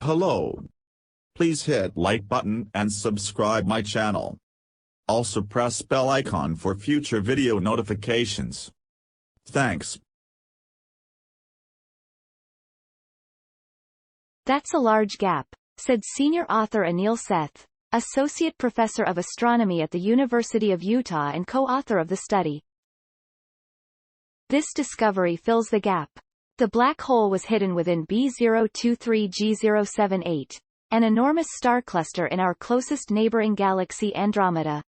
Hello. Please hit like button and subscribe my channel. Also press bell icon for future video notifications. Thanks. That's a large gap, said senior author Anil Seth, associate professor of astronomy at the University of Utah and co-author of the study. This discovery fills the gap. The black hole was hidden within B023G078, an enormous star cluster in our closest neighboring galaxy Andromeda.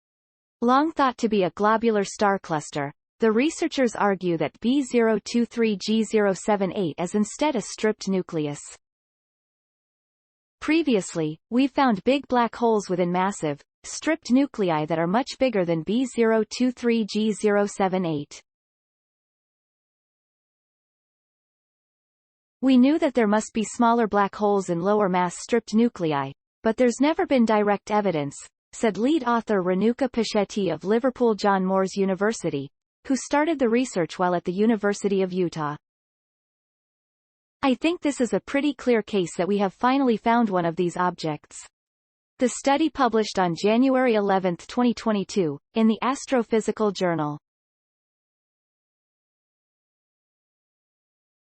Long thought to be a globular star cluster, the researchers argue that B023G078 is instead a stripped nucleus. Previously, we've found big black holes within massive, stripped nuclei that are much bigger than B023G078. We knew that there must be smaller black holes in lower mass stripped nuclei, but there's never been direct evidence, said lead author Renuka Pichetti of Liverpool John Moores University, who started the research while at the University of Utah. I think this is a pretty clear case that we have finally found one of these objects. The study published on January 11, 2022, in the Astrophysical Journal.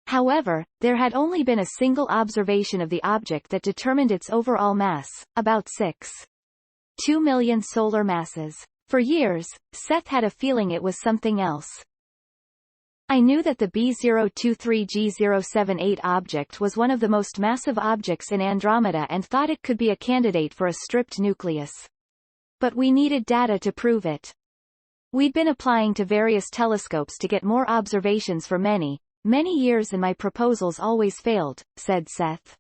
However, there had only been a single observation of the object that determined its overall mass, about 6.2 million solar masses. For years, Seth had a feeling it was something else. I knew that the B023G078 object was one of the most massive objects in Andromeda and thought it could be a candidate for a stripped nucleus. But we needed data to prove it. We'd been applying to various telescopes to get more observations for many years and my proposals always failed, said Seth.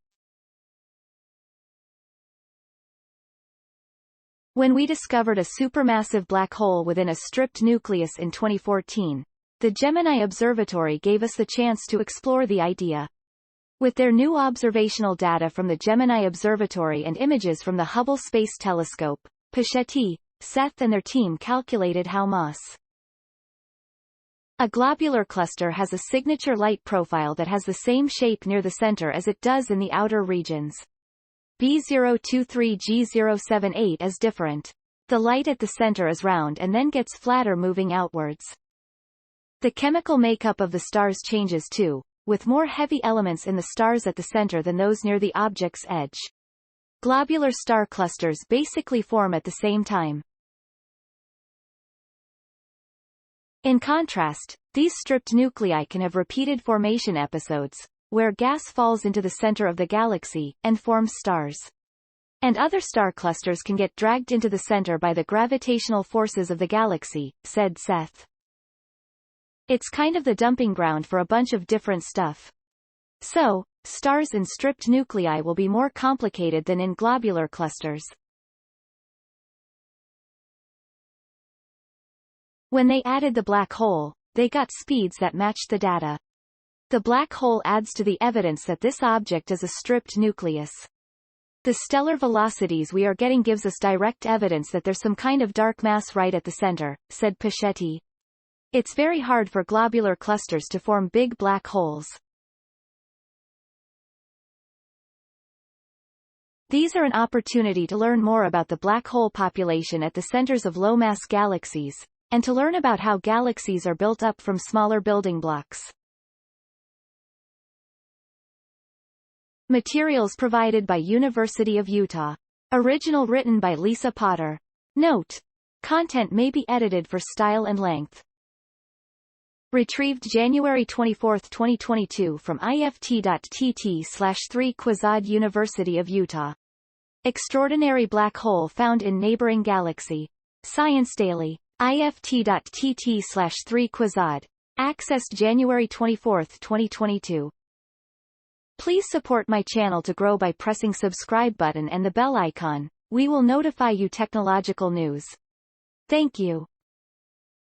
When we discovered a supermassive black hole within a stripped nucleus in 2014, the Gemini Observatory gave us the chance to explore the idea. With their new observational data from the Gemini Observatory and images from the Hubble Space Telescope, Pichetti, Seth and their team calculated how a globular cluster has a signature light profile that has the same shape near the center as it does in the outer regions. B023G078 is different. The light at the center is round and then gets flatter moving outwards. The chemical makeup of the stars changes too, with more heavy elements in the stars at the center than those near the object's edge. Globular star clusters basically form at the same time. In contrast, these stripped nuclei can have repeated formation episodes, where gas falls into the center of the galaxy, and forms stars. And other star clusters can get dragged into the center by the gravitational forces of the galaxy, said Seth. It's kind of the dumping ground for a bunch of different stuff. So, stars in stripped nuclei will be more complicated than in globular clusters. When they added the black hole, they got speeds that matched the data. The black hole adds to the evidence that this object is a stripped nucleus. The stellar velocities we are getting gives us direct evidence that there's some kind of dark mass right at the center, said Pichetti. It's very hard for globular clusters to form big black holes. These are an opportunity to learn more about the black hole population at the centers of low-mass galaxies, and to learn about how galaxies are built up from smaller building blocks. Materials provided by University of Utah. Original written by Lisa Potter. Note: content may be edited for style and length. Retrieved January 24, 2022 from ift.tt/3 University of Utah. Extraordinary black hole found in neighboring galaxy. Science Daily. ift.tt/3 Accessed January 24, 2022. Please support my channel to grow by pressing subscribe button and the bell icon. We will notify you technological news. Thank you.